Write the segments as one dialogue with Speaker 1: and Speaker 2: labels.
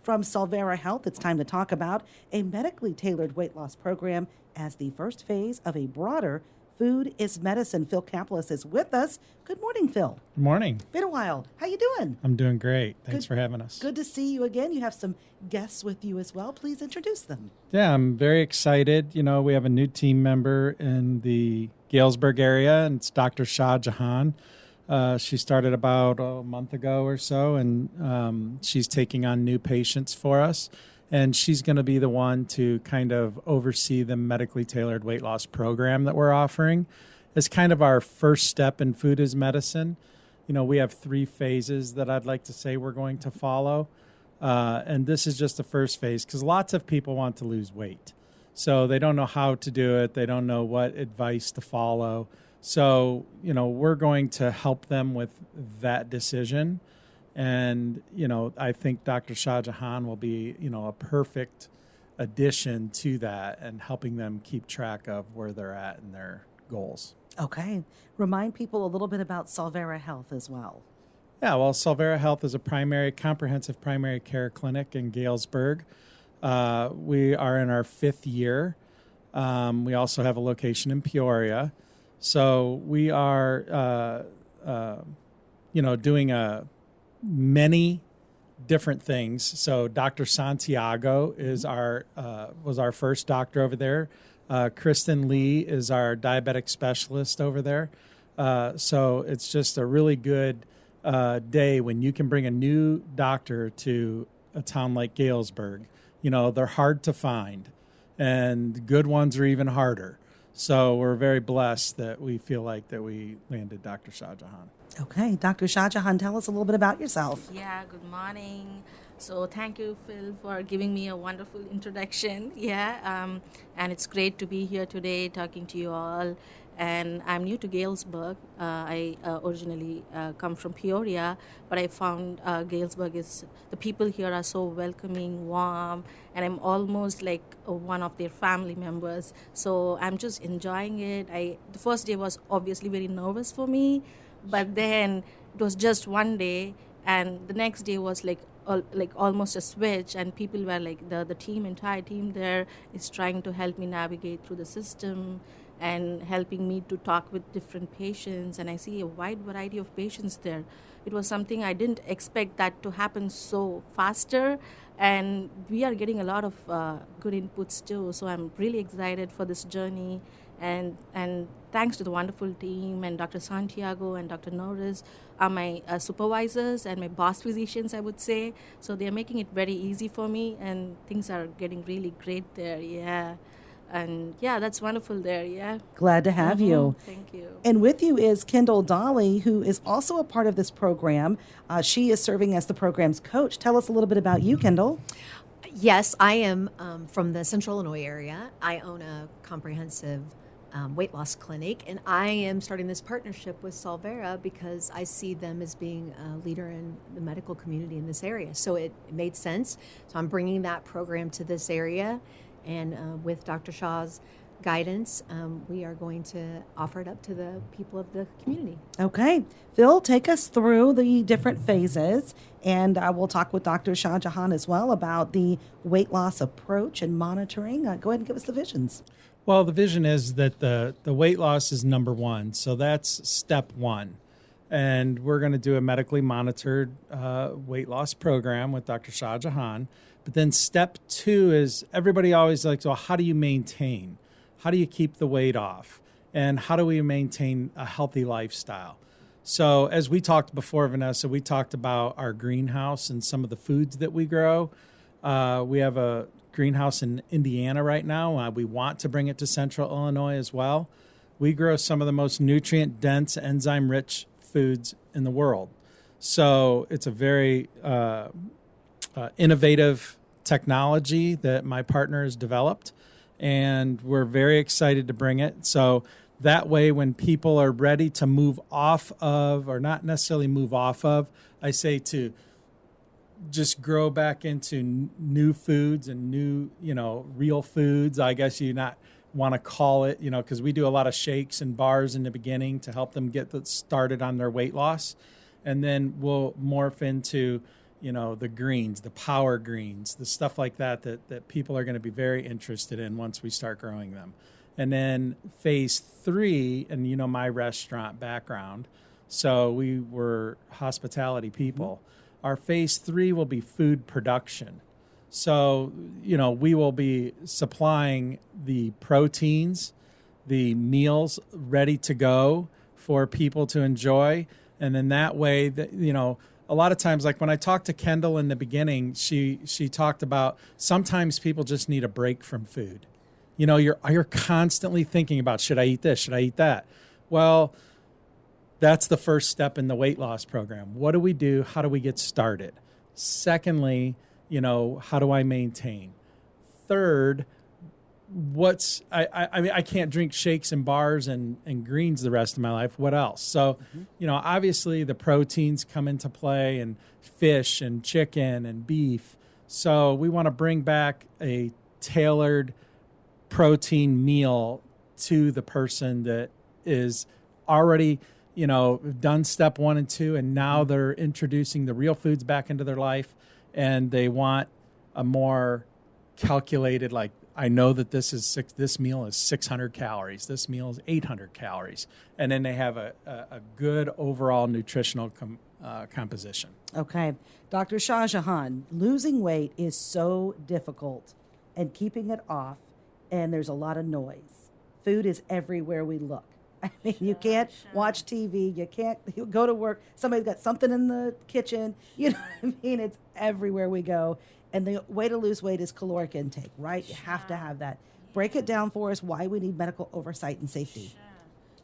Speaker 1: From Solvera Health, it's time to talk about a medically tailored weight loss program as the first phase of a broader Food is Medicine. Phil Caplis is with us. Good morning, Phil.
Speaker 2: Good morning.
Speaker 1: Been a while. How you doing?
Speaker 2: I'm doing great. Thanks for having us.
Speaker 1: Good to see you again. You have some guests with you as well. Please introduce them.
Speaker 2: Yeah, I'm very excited. You know, we have a new team member in the Galesburg area, and it's Dr. Shajahan. She started about a month ago or so, and she's taking on new patients for us. And she's going to be the one to kind of oversee the medically tailored weight loss program that we're offering. It's kind of our first step in Food is Medicine. You know, we have 3 phases that I'd like to say we're going to follow. And this is just the first phase because lots of people want to lose weight. So they don't know how to do it. They don't know what advice to follow. So, you know, we're going to help them with that decision. And, you know, I think Dr. Shajahan will be, you know, a perfect addition to that and helping them keep track of where they're at in their goals.
Speaker 1: Okay. Remind people a little bit about Solvera Health as well.
Speaker 2: Yeah, well, Solvera Health is a comprehensive primary care clinic in Galesburg. We are in our 5th year. We also have a location in Peoria. So we are, doing many different things. So Dr. Santiago is was our first doctor over there. Kristen Lee is our diabetic specialist over there. So it's just a really good day when you can bring a new doctor to a town like Galesburg. You know, they're hard to find, and good ones are even harder. So we're very blessed that we feel like that we landed Dr. Shajahan.
Speaker 1: Okay, Dr. Shajahan, tell us a little bit about yourself.
Speaker 3: Yeah, good morning. So thank you, Phil, for giving me a wonderful introduction. And it's great to be here today talking to you all. And I'm new to Galesburg. I originally come from Peoria, but I found Galesburg the people here are so welcoming, warm, and I'm almost like one of their family members. So I'm just enjoying it. The first day was obviously very nervous for me, but then it was just one day, and the next day was like almost a switch, and people were like the entire team there is trying to help me navigate through the system and helping me to talk with different patients, and I see a wide variety of patients there. It was something I didn't expect that to happen so faster, and we are getting a lot of good inputs too, so I'm really excited for this journey, and thanks to the wonderful team, and Dr. Santiago and Dr. Norris are my supervisors and my boss physicians, I would say, so they're making it very easy for me, and things are getting really great there. And that's wonderful there.
Speaker 1: Glad to have you.
Speaker 3: Thank you.
Speaker 1: And with you is Kendall Dolly, who is also a part of this program. She is serving as the program's coach. Tell us a little bit about you, Kendall.
Speaker 4: Yes, I am from the Central Illinois area. I own a comprehensive weight loss clinic, and I am starting this partnership with Solvera because I see them as being a leader in the medical community in this area. So it made sense. So I'm bringing that program to this area. And with Dr. Shah's guidance, we are going to offer it up to the people of the community.
Speaker 1: Okay. Phil, take us through the different phases, and we'll talk with Dr. Shajahan as well about the weight loss approach and monitoring. Go ahead and give us the visions.
Speaker 2: Well, the vision is that the weight loss is number 1. So that's step 1. And we're going to do a medically monitored weight loss program with Dr. Shajahan. But then step 2 is everybody always likes, well, how do you maintain? How do you keep the weight off? And how do we maintain a healthy lifestyle? So as we talked before, Vanessa, we talked about our greenhouse and some of the foods that we grow. We have a greenhouse in Indiana right now. We want to bring it to Central Illinois as well. We grow some of the most nutrient-dense, enzyme-rich foods in the world. So it's a very innovative technology that my partner has developed, and we're very excited to bring it. So that way, when people are ready to move off of, or not necessarily move off of, I say to just grow back into new foods and new, real foods. I guess you not want to call it, because we do a lot of shakes and bars in the beginning to help them get started on their weight loss. And then we'll morph into, the greens, the power greens, the stuff like that people are going to be very interested in once we start growing them. And then phase 3, and my restaurant background, so we were hospitality people. Our phase 3 will be food production. So, we will be supplying the proteins, the meals ready to go for people to enjoy. And then that way, that a lot of times, like when I talked to Kendall in the beginning, she talked about sometimes people just need a break from food. You're constantly thinking about, should I eat this? Should I eat that? Well, that's the first step in the weight loss program. What do we do? How do we get started? Secondly, how do I maintain? Third, I can't drink shakes and bars and greens the rest of my life. What else? So, obviously the proteins come into play, and fish and chicken and beef. So we want to bring back a tailored protein meal to the person that is already, done step 1 and 2, and now they're introducing the real foods back into their life, and they want a more calculated, like, I know that this meal is 600 calories. This meal is 800 calories. And then they have a good overall nutritional composition.
Speaker 1: Okay. Dr. Shajahan, losing weight is so difficult, and keeping it off, and there's a lot of noise. Food is everywhere we look. I mean, you can't watch TV. You go to work. Somebody's got something in the kitchen. You know what I mean? It's everywhere we go. And the way to lose weight is caloric intake, right? You have to have that. Break it down for us, why we need medical oversight and safety.
Speaker 3: Sure.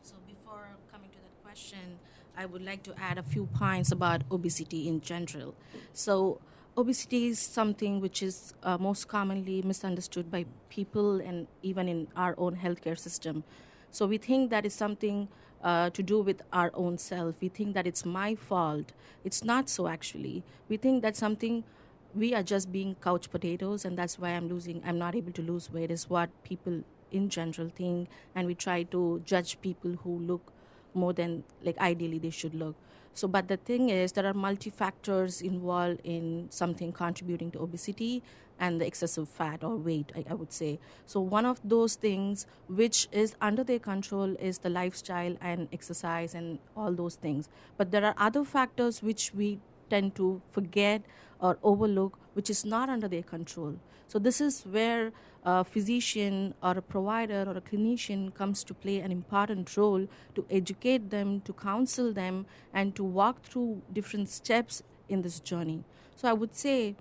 Speaker 3: So before coming to that question, I would like to add a few points about obesity in general. So obesity is something which is most commonly misunderstood by people and even in our own healthcare system. So we think that is something to do with our own self. We think that it's my fault. It's not so, actually. We think that something we are just being couch potatoes, and that's why I'm not able to lose weight, is what people in general think. And we try to judge people who look more than like ideally they should look. So, but the thing is, there are multi-factors involved in something contributing to obesity and the excessive fat or weight, I would say. So one of those things which is under their control is the lifestyle and exercise and all those things. But there are other factors which we tend to forget or overlook, which is not under their control. So this is where a physician or a provider or a clinician comes to play an important role to educate them, to counsel them, and to walk through different steps in this journey. So I would say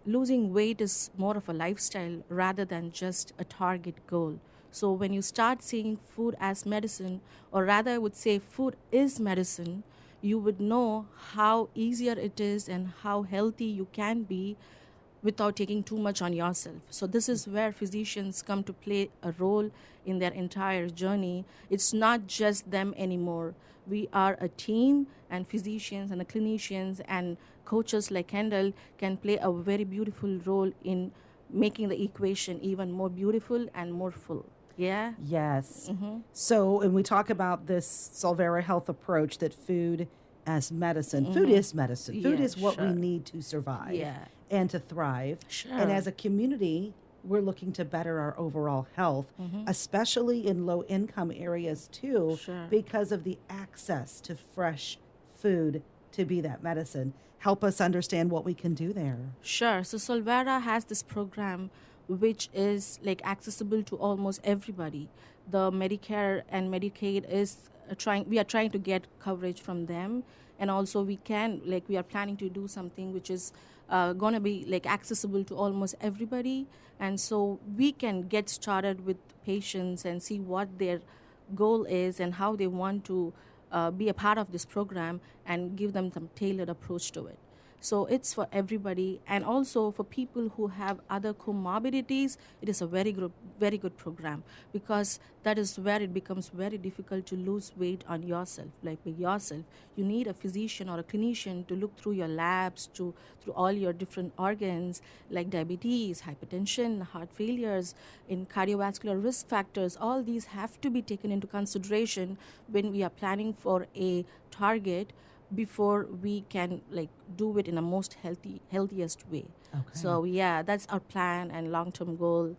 Speaker 3: losing weight is more of a lifestyle rather than just a target goal. So when you start seeing food as medicine, or rather I would say food is medicine, you would know how easier it is and how healthy you can be without taking too much on yourself. So this is where physicians come to play a role in their entire journey. It's not just them anymore. We are a team, and physicians and the clinicians and coaches like Kendall can play a very beautiful role in making the equation even more beautiful and more full. Yeah?
Speaker 1: Yes. So, and we talk about this Solvera health approach, that food as medicine. Food is medicine. Food is what we need to survive and to thrive. And as a community, we're looking to better our overall health, especially in low-income areas too, because of the access to fresh food to be that medicine. Help us understand what we can do there.
Speaker 3: Sure. So Solvera has this program which is like accessible to almost everybody. The Medicare and Medicaid is we are trying to get coverage from them, and also we are planning to do something which is going to be like accessible to almost everybody, and so we can get started with patients and see what their goal is and how they want to be a part of this program and give them some tailored approach to it. So it's for everybody, and also for people who have other comorbidities, it is a very good program, because that is where it becomes very difficult to lose weight on yourself. Like by yourself, you need a physician or a clinician to look through your labs, through all your different organs like diabetes, hypertension, heart failures, in cardiovascular risk factors. All these have to be taken into consideration when we are planning for a target. before we can like do it in a most healthiest way.
Speaker 1: Okay.
Speaker 3: So yeah, that's our plan and long-term goal,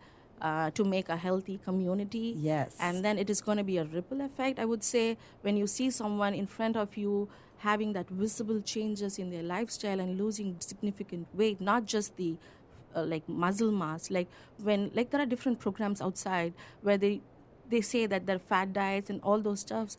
Speaker 3: to make a healthy community.
Speaker 1: Yes.
Speaker 3: And then it is going to be a ripple effect, I would say, when you see someone in front of you having that visible changes in their lifestyle and losing significant weight, not just the like muscle mass, like when like there are different programs outside where they say that there are fat diets and all those stuffs,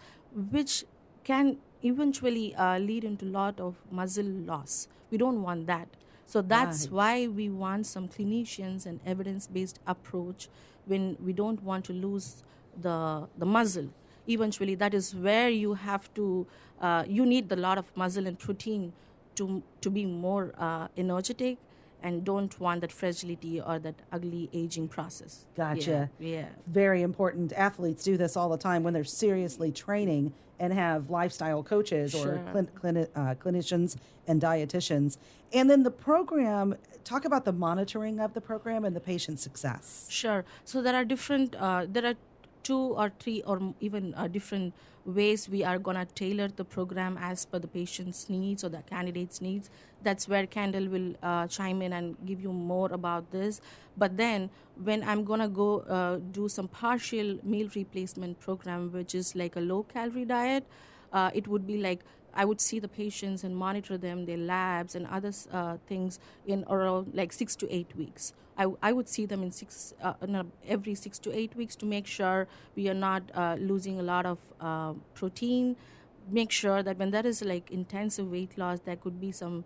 Speaker 3: which can eventually lead into a lot of muscle loss. We don't want that. So that's
Speaker 1: Right.
Speaker 3: why we want some clinicians and evidence-based approach when we don't want to lose the muscle. Eventually, that is where you have to, you need a lot of muscle and protein to be more energetic, and don't want that fragility or that ugly aging process.
Speaker 1: Gotcha.
Speaker 3: Yeah.
Speaker 1: Very important. Athletes do this all the time when they're seriously training and have lifestyle coaches or
Speaker 3: Sure.
Speaker 1: clinicians and dietitians. And then the program, talk about the monitoring of the program and the patient success.
Speaker 3: Sure. So there are different, there are 2 or 3 or even different ways we are going to tailor the program as per the patient's needs or the candidate's needs. That's where Kendall will chime in and give you more about this. But then when I'm going to go do some partial meal replacement program, which is like a low-calorie diet, it would be like I would see the patients and monitor them, their labs and other things in around like 6 to 8 weeks. I would see them in every 6 to 8 weeks to make sure we are not losing a lot of protein. Make sure that when there is like intensive weight loss, there could be some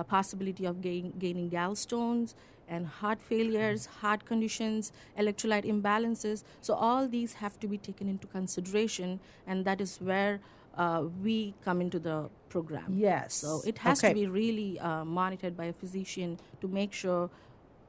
Speaker 3: possibility of gaining gallstones and heart failures, heart conditions, electrolyte imbalances. So all these have to be taken into consideration, and that is where we come into the program.
Speaker 1: Yes.
Speaker 3: So it has
Speaker 1: Okay.
Speaker 3: to be really monitored by a physician to make sure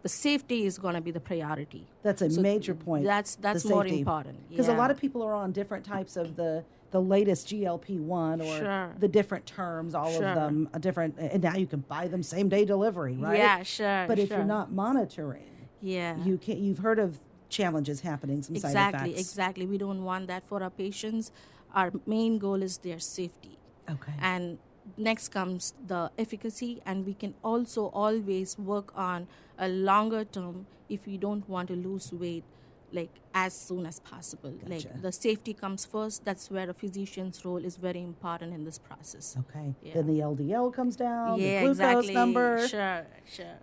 Speaker 3: the safety is going to be the priority.
Speaker 1: That's a
Speaker 3: So
Speaker 1: major point.
Speaker 3: That's
Speaker 1: the
Speaker 3: more
Speaker 1: safety.
Speaker 3: important.
Speaker 1: Because a
Speaker 3: Yeah.
Speaker 1: lot of people are on different types of the latest GLP-1 or
Speaker 3: Sure.
Speaker 1: the different terms, all
Speaker 3: Sure.
Speaker 1: of them different. And now you can buy them same day delivery, right?
Speaker 3: Yeah, sure.
Speaker 1: But if
Speaker 3: sure.
Speaker 1: you're not monitoring,
Speaker 3: yeah.
Speaker 1: you can't. You've heard of challenges happening, some side effects.
Speaker 3: Exactly. We don't want that for our patients. Our main goal is their safety.
Speaker 1: Okay.
Speaker 3: And next comes the efficacy, and we can also always work on a longer term if we don't want to lose weight like as soon as possible.
Speaker 1: Gotcha.
Speaker 3: Like the safety comes first. That's where a physician's role is very important in this process.
Speaker 1: Okay.
Speaker 3: Yeah.
Speaker 1: Then the LDL comes down,
Speaker 3: Yeah,
Speaker 1: the glucose
Speaker 3: exactly.
Speaker 1: number.
Speaker 3: Sure.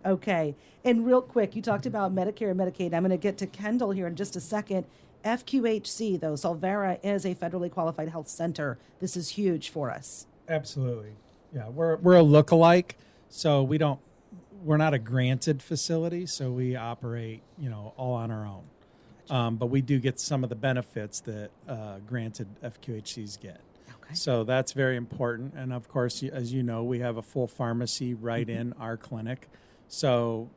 Speaker 1: Okay. And real quick, you talked about Medicare and Medicaid. I'm going to get to Kendall here in just a second. FQHC, though, Solvera is a federally qualified health center. This is huge for us.
Speaker 2: Absolutely. Yeah, we're a lookalike, so we're not a granted facility, so we operate, all on our own. But we do get some of the benefits that granted FQHCs get.
Speaker 1: Okay.
Speaker 2: So that's very important. And of course, as you know, we have a full pharmacy right in our clinic. So,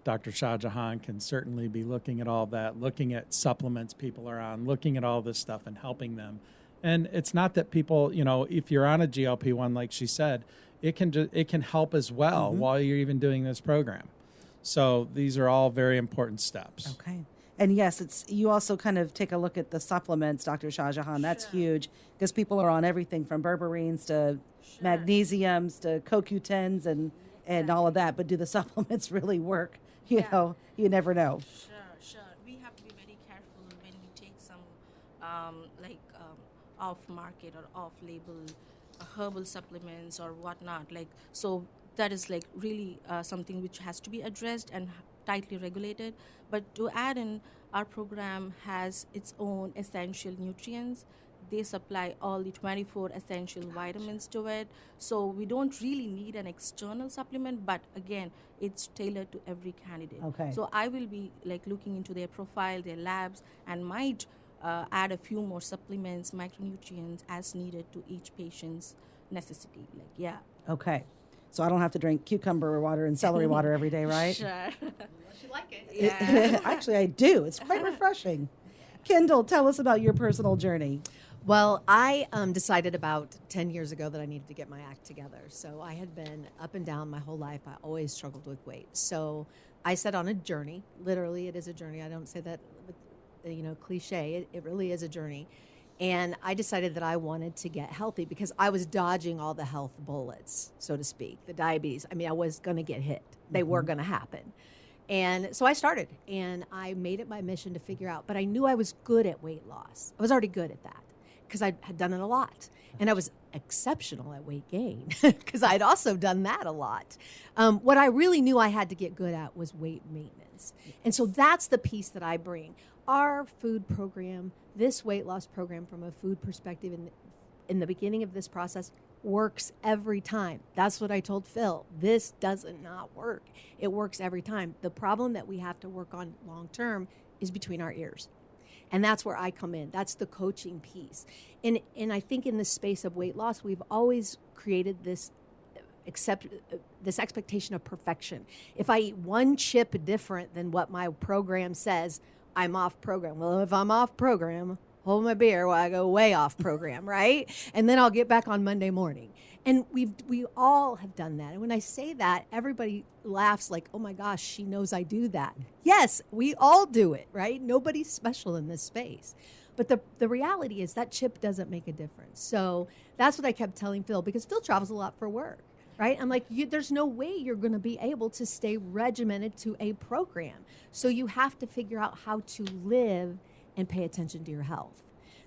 Speaker 2: Dr. Shajahan can certainly be looking at all that, looking at supplements people are on, looking at all this stuff and helping them. And it's not that people, if you're on a GLP-1, like she said, it can help as well while you're even doing this program. So these are all very important steps.
Speaker 1: Okay. And yes, you also kind of take a look at the supplements, Dr. Shajahan. That's huge because people are on everything from berberines to magnesiums to CoQ10s and all of that. But do the supplements really work? You never know.
Speaker 3: Sure. We have to be very careful when we take some off-market or off-label herbal supplements or whatnot. So that is really something which has to be addressed and tightly regulated. But to add in, our program has its own essential nutrients. They supply all the 24 essential vitamins to it. So we don't really need an external supplement, but again, it's tailored to every candidate.
Speaker 1: Okay.
Speaker 3: So I will be looking into their profile, their labs, and might add a few more supplements, micronutrients as needed to each patient's necessity.
Speaker 1: Okay. So I don't have to drink cucumber water and celery water every day, right?
Speaker 3: Sure.
Speaker 4: Unless you like it.
Speaker 3: Yeah.
Speaker 1: Actually, I do. It's quite refreshing. Kendall, tell us about your personal journey.
Speaker 4: Well, I decided about 10 years ago that I needed to get my act together. So I had been up and down my whole life. I always struggled with weight. So I set on a journey. Literally, it is a journey. I don't say that with, cliche. It really is a journey. And I decided that I wanted to get healthy because I was dodging all the health bullets, so to speak, the diabetes. I mean, I was going to get hit. They were going to happen. And so I started, and I made it my mission to figure out, but I knew I was good at weight loss. I was already good at that because I had done it a lot. And I was exceptional at weight gain because I'd also done that a lot. What I really knew I had to get good at was weight maintenance. And so that's the piece that I bring. Our food program, this weight loss program from a food perspective in the beginning of this process works every time. That's what I told Phil. This doesn't not work. It works every time. The problem that we have to work on long term is between our ears. And that's where I come in. That's the coaching piece. And I think in the space of weight loss, we've always created this expectation of perfection. If I eat one chip different than what my program says, I'm off program. Well, if I'm off program, hold my beer while I go way off program, right? And then I'll get back on Monday morning. And we all have done that. And when I say that, everybody laughs like, oh my gosh, she knows I do that. Yes, we all do it, right? Nobody's special in this space. But the reality is that chip doesn't make a difference. So that's what I kept telling Phil, because Phil travels a lot for work, right? I'm like, there's no way you're going to be able to stay regimented to a program. So you have to figure out how to live and pay attention to your health.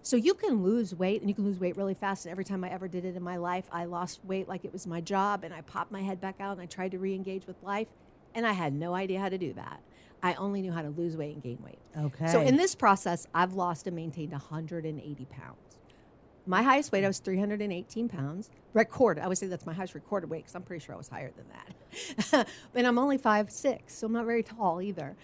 Speaker 4: So you can lose weight, and you can lose weight really fast. And every time I ever did it in my life, I lost weight like it was my job, and I popped my head back out, and I tried to re-engage with life, and I had no idea how to do that. I only knew how to lose weight and gain weight.
Speaker 1: Okay.
Speaker 4: So in this process, I've lost and maintained 180 pounds. My highest weight, I was 318 pounds. Recorded. I would say that's my highest recorded weight because I'm pretty sure I was higher than that. And I'm only 5'6", so I'm not very tall either.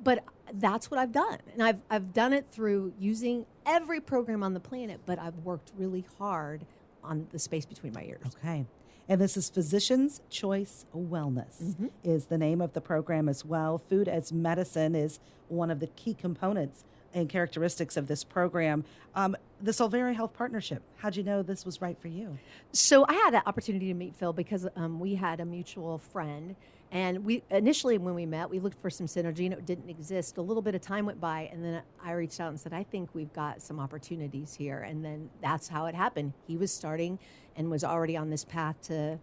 Speaker 4: But that's what I've done. And I've done it through using every program on the planet, but I've worked really hard on the space between my ears.
Speaker 1: Okay. And this is Physician's Choice Wellness is the name of the program as well. Food as medicine is one of the key components and characteristics of this program. The Solvera Health Partnership, how'd you know this was right for you?
Speaker 4: So I had an opportunity to meet Phil because we had a mutual friend. And we initially, when we met, we looked for some synergy, and it didn't exist. A little bit of time went by, and then I reached out and said, I think we've got some opportunities here. And then that's how it happened. He was starting and was already on this path to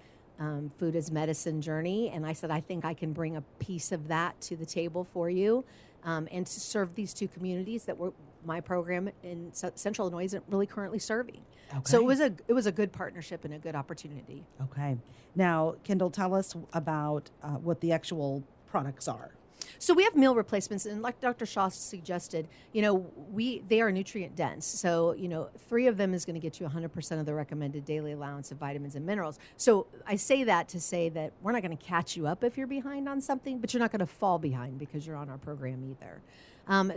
Speaker 4: food as medicine journey. And I said, I think I can bring a piece of that to the table for you and to serve these two communities that my program in Central Illinois isn't really currently serving.
Speaker 1: Okay.
Speaker 4: So it was a good partnership and a good opportunity.
Speaker 1: Okay. Now, Kendall, tell us about what the actual products are.
Speaker 4: So we have meal replacements, and like Dr. Shaw suggested, they are nutrient dense. So, 3 of them is going to get you 100% of the recommended daily allowance of vitamins and minerals. So I say that to say that we're not going to catch you up if you're behind on something, but you're not going to fall behind because you're on our program either.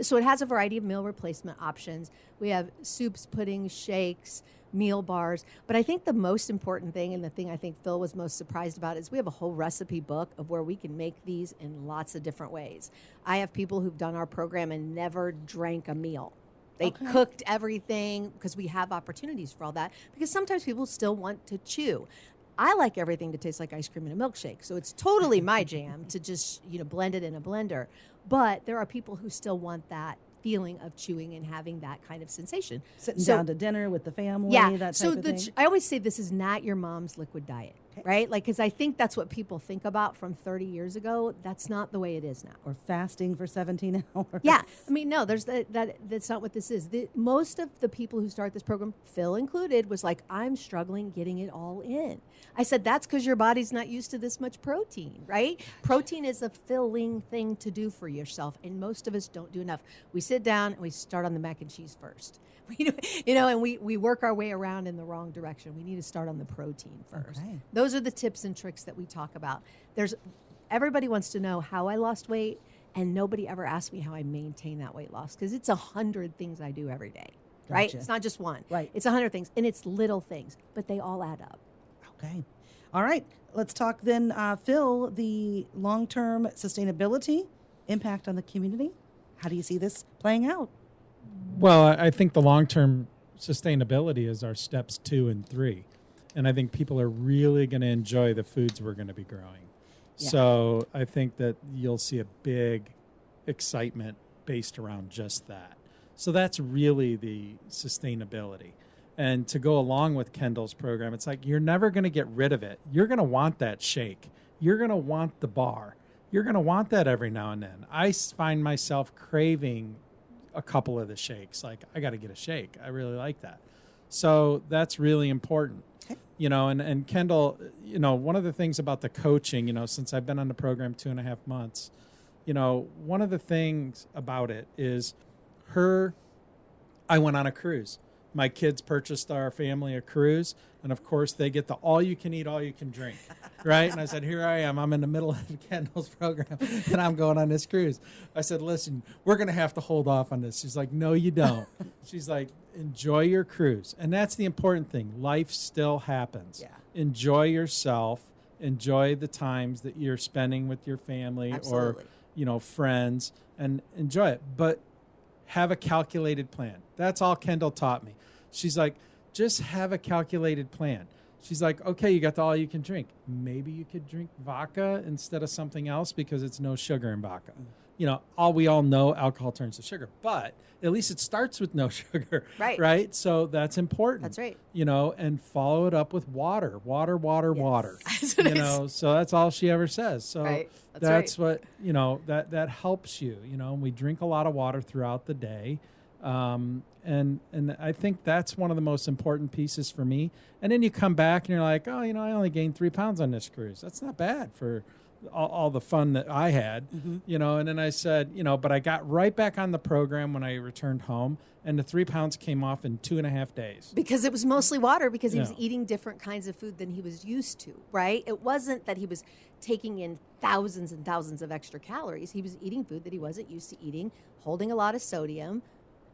Speaker 4: So it has a variety of meal replacement options. We have soups, puddings, shakes, meal bars. But I think the most important thing, and the thing I think Phil was most surprised about, is we have a whole recipe book of where we can make these in lots of different ways. I have people who've done our program and never drank a meal. They cooked everything because we have opportunities for all that, because sometimes people still want to chew. I like everything to taste like ice cream in a milkshake, so it's totally my jam to just blend it in a blender. But there are people who still want that feeling of chewing and having that kind of sensation.
Speaker 1: Sitting down to dinner with the family, that type of thing.
Speaker 4: I always say this is not your mom's liquid diet, right? Like, because I think that's what people think about from 30 years ago. That's not the way it is now.
Speaker 1: Or fasting for 17 hours.
Speaker 4: Yeah. I mean, no, that's not what this is. Most of the people who start this program, Phil included, was like, I'm struggling getting it all in. I said, that's because your body's not used to this much protein, right? Protein is a filling thing to do for yourself, and most of us don't do enough. We sit down and we start on the mac and cheese first. And we work our way around in the wrong direction. We need to start on the protein first.
Speaker 1: Okay.
Speaker 4: Those are the tips and tricks that we talk about. Everybody wants to know how I lost weight, and nobody ever asks me how I maintain that weight loss, because it's 100 things I do every day, right?
Speaker 1: Gotcha.
Speaker 4: It's not just one.
Speaker 1: Right.
Speaker 4: It's 100 things, and it's little things, but they all add up.
Speaker 1: Okay. All right. Let's talk then, Phil, the long-term sustainability impact on the community. How do you see this playing out?
Speaker 2: Well, I think the long-term sustainability is our steps 2 and 3. And I think people are really going to enjoy the foods we're going to be growing.
Speaker 1: Yeah.
Speaker 2: So I think that you'll see a big excitement based around just that. So that's really the sustainability. And to go along with Kendall's program, it's like you're never going to get rid of it. You're going to want that shake. You're going to want the bar. You're going to want that every now and then. I find myself craving a couple of the shakes. Like, I got to get a shake. I really like that. So that's really important.
Speaker 1: Okay.
Speaker 2: And Kendall, one of the things about the coaching, since I've been on the program 2.5 months, one of the things about it is I went on a cruise. My kids purchased our family a cruise, and of course they get the all-you-can-eat, all-you-can-drink, right? And I said, here I am. I'm in the middle of Kendall's program, and I'm going on this cruise. I said, listen, we're going to have to hold off on this. She's like, no, you don't. She's like, enjoy your cruise. And that's the important thing. Life still happens.
Speaker 1: Yeah.
Speaker 2: Enjoy yourself. Enjoy the times that you're spending with your family
Speaker 1: Absolutely.
Speaker 2: or, friends, and enjoy it. But have a calculated plan. That's all Kendall taught me. She's like, just have a calculated plan. She's like, okay, you got the all you can drink. Maybe you could drink vodka instead of something else because it's no sugar in vodka. We all know alcohol turns to sugar, but at least it starts with no sugar.
Speaker 4: Right.
Speaker 2: Right. So that's important.
Speaker 4: That's right.
Speaker 2: And follow it up with water.
Speaker 4: Yes.
Speaker 2: So that's all she ever says. So
Speaker 4: Right.
Speaker 2: that's what, that helps you, we drink a lot of water throughout the day. And I think that's one of the most important pieces for me. And then you come back and you're like, oh, I only gained 3 pounds on this cruise. That's not bad for all the fun that I had, and then I said, but I got right back on the program when I returned home, and the 3 pounds came off in 2.5 days.
Speaker 4: Because it was mostly water, because he was
Speaker 2: Yeah.
Speaker 4: eating different kinds of food than he was used to, right? It wasn't that he was taking in thousands and thousands of extra calories. He was eating food that he wasn't used to eating, holding a lot of sodium.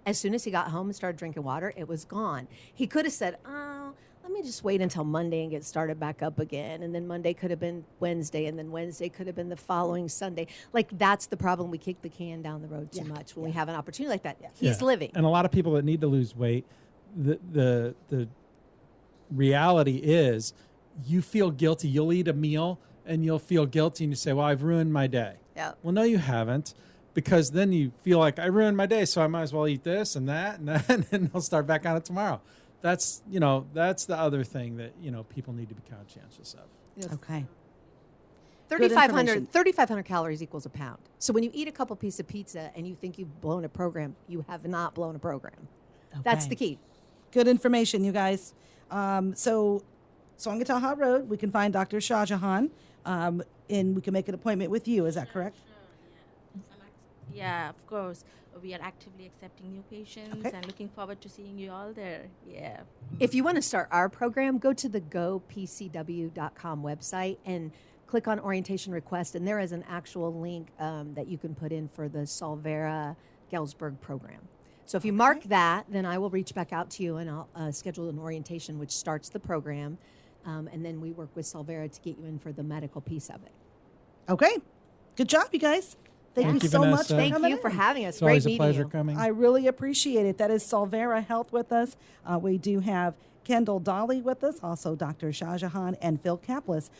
Speaker 4: As soon as he got home and started drinking water, it was gone. He could have said, oh, let me just wait until Monday and get started back up again. And then Monday could have been Wednesday, and then Wednesday could have been the following Sunday. Like, that's the problem. We kick the can down the road too much when we have an opportunity like that. He's living.
Speaker 2: And a lot of people that need to lose weight, the reality is you feel guilty. You'll eat a meal and you'll feel guilty and you say, well, I've ruined my day.
Speaker 4: Yeah.
Speaker 2: Well, no, you haven't. Because then you feel like I ruined my day, so I might as well eat this and that, and then I'll start back on it tomorrow. That's the other thing that people need to be conscientious of.
Speaker 1: Okay.
Speaker 4: 3,500 calories equals a pound. So when you eat a couple pieces of pizza and you think you've blown a program, you have not blown a program. That's
Speaker 1: Okay.
Speaker 4: the key.
Speaker 1: Good information, you guys. So Songatah Road, we can find Dr. Shajahan, and we can make an appointment with you. Is that correct?
Speaker 3: Yeah, of course. We are actively accepting new patients
Speaker 1: Okay.
Speaker 3: and looking forward to seeing you all there. Yeah.
Speaker 4: If you want to start our program, go to the gopcw.com website and click on orientation request, and there is an actual link that you can put in for the Solvera Galesburg program. So if you mark that, then I will reach back out to you and I'll schedule an orientation which starts the program, and then we work with Solvera to get you in for the medical piece of it.
Speaker 1: Okay. Good job, you guys. Thank you so much
Speaker 2: Vanessa.
Speaker 1: for
Speaker 4: Thank
Speaker 1: coming
Speaker 4: you for
Speaker 1: in.
Speaker 4: having us.
Speaker 2: It's
Speaker 4: Great
Speaker 2: always a
Speaker 4: meeting
Speaker 2: pleasure
Speaker 4: you.
Speaker 2: coming.
Speaker 1: I really appreciate it. That is Solvera Health with us. We do have Kendall, Dolly with us, also Dr. Shajahan and Phil Caplis.